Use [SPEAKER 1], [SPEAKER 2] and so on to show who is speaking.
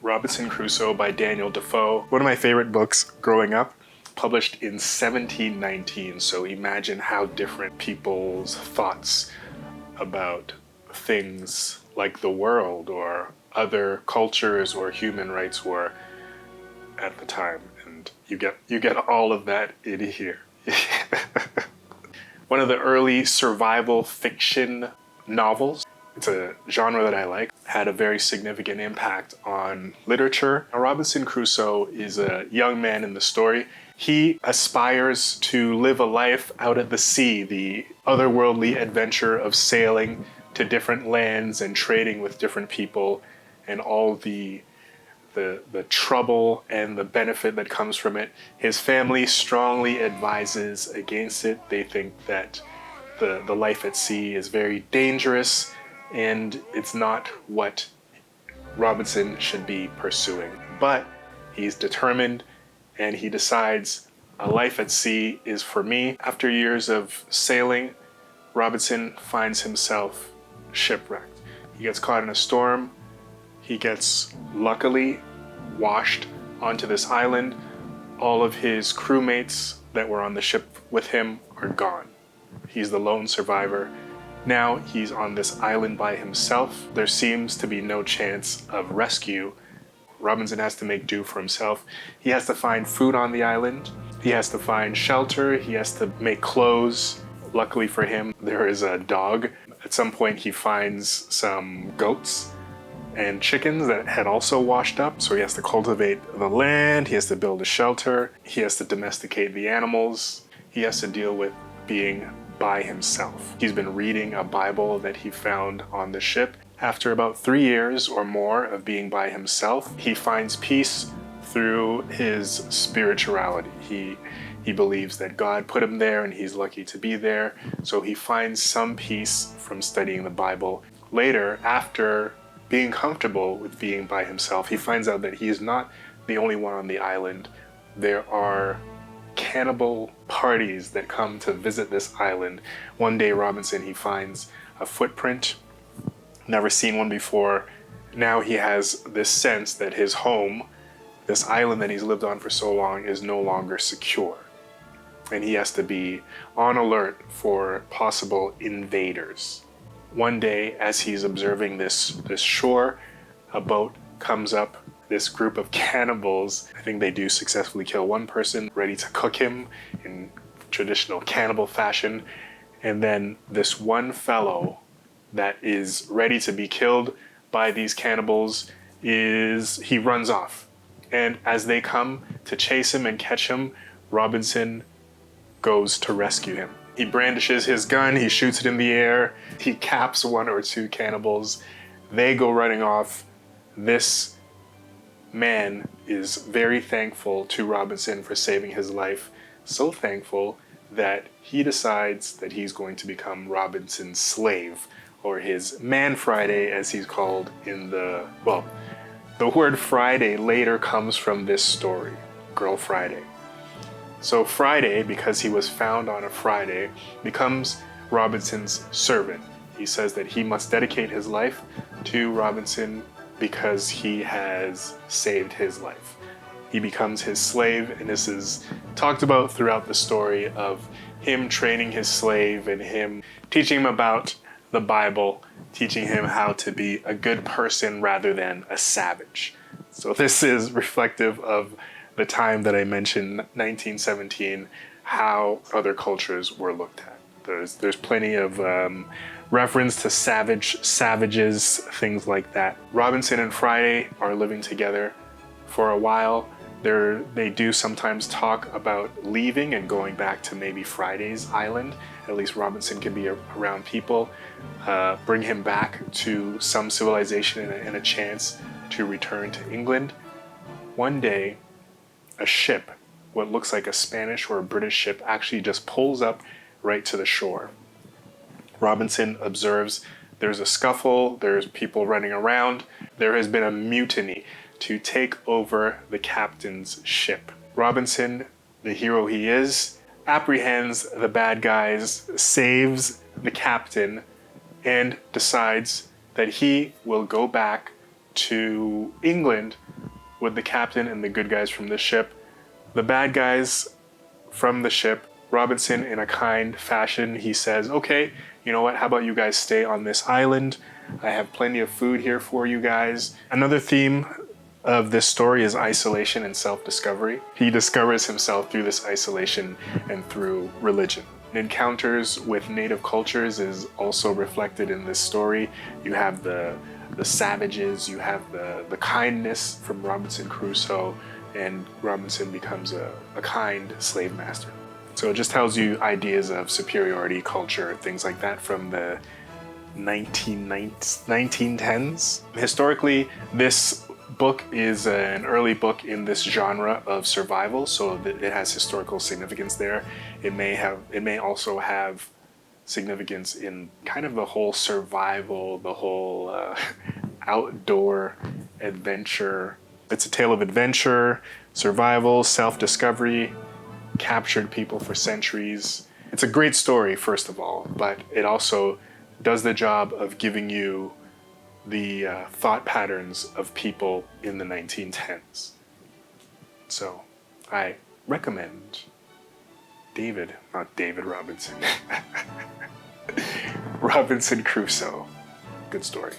[SPEAKER 1] Robinson Crusoe by Daniel Defoe. One of my favorite books growing up, published in 1719. So imagine how different people's thoughts about things like the world or other cultures or human rights were at the time. And you get all of that in here. One of the early survival fiction novels. It's a genre that I like, had a very significant impact on literature. Now, Robinson Crusoe is a young man in the story. He aspires to live a life out at the sea, the otherworldly adventure of sailing to different lands and trading with different people, and all the trouble and the benefit that comes from it. His family strongly advises against it. They think that the life at sea is very dangerous, and it's not what Robinson should be pursuing. But he's determined, and he decides a life at sea is for me. After years of sailing, Robinson finds himself shipwrecked. He gets caught in a storm. He gets luckily washed onto this island. All of his crewmates that were on the ship with him are gone. He's the lone survivor. Now he's on this island by himself. There seems to be no chance of rescue. Robinson has to make do for himself. He has to find food on the island. He has to find shelter. He has to make clothes. Luckily for him, there is a dog. At some point, he finds some goats and chickens that had also washed up. So he has to cultivate the land. He has to build a shelter. He has to domesticate the animals. He has to deal with being by himself. He's been reading a Bible that he found on the ship. After about 3 years or more of being by himself, he finds peace through his spirituality. He believes that God put him there and he's lucky to be there. So he finds some peace from studying the Bible. Later, after being comfortable with being by himself, he finds out that he is not the only one on the island. There are cannibal parties that come to visit this island. One day, Robinson, he finds a footprint, never seen one before. Now he has this sense that his home, this island that he's lived on for so long, is no longer secure. And he has to be on alert for possible invaders. One day, as he's observing this shore, a boat comes up. This group of cannibals, I think they do successfully kill one person, ready to cook him in traditional cannibal fashion. And then this one fellow that is ready to be killed by these cannibals he runs off. And as they come to chase him and catch him, Robinson goes to rescue him. He brandishes his gun, he shoots it in the air, he caps 1 or 2 cannibals. They go running off. This man is very thankful to Robinson for saving his life. So thankful that he decides that he's going to become Robinson's slave, or his man Friday, as he's called in the word Friday later comes from this story, Girl Friday. So Friday, because he was found on a Friday, becomes Robinson's servant. He says that he must dedicate his life to Robinson because he has saved his life. He becomes his slave, and this is talked about throughout the story of him training his slave and him teaching him about the Bible, teaching him how to be a good person rather than a savage. So this is reflective of the time that I mentioned, 1917, how other cultures were looked at. There's plenty of reference to savages, things like that. Robinson and Friday are living together for a while. They do sometimes talk about leaving and going back to maybe Friday's island. At least Robinson can be around people, bring him back to some civilization and a chance to return to England. One day, a ship, what looks like a Spanish or a British ship, actually just pulls up right to the shore. Robinson observes there's a scuffle, there's people running around, there has been a mutiny to take over the captain's ship. Robinson, the hero he is, apprehends the bad guys, saves the captain, and decides that he will go back to England with the captain and the good guys from the ship. The bad guys from the ship, Robinson, in a kind fashion, he says, okay, you know what, how about you guys stay on this island? I have plenty of food here for you guys. Another theme of this story is isolation and self-discovery. He discovers himself through this isolation and through religion. Encounters with native cultures is also reflected in this story. You have the savages, you have the kindness from Robinson Crusoe, and Robinson becomes a kind slave master. So it just tells you ideas of superiority, culture, things like that from the 1910s. Historically, this book is an early book in this genre of survival, so it has historical significance there. It may also have significance in kind of the whole survival, the whole outdoor adventure. It's a tale of adventure, survival, self-discovery, captured people for centuries. It's a great story, first of all, but it also does the job of giving you the thought patterns of people in the 1910s. So I recommend not David Robinson, Robinson Crusoe. Good story.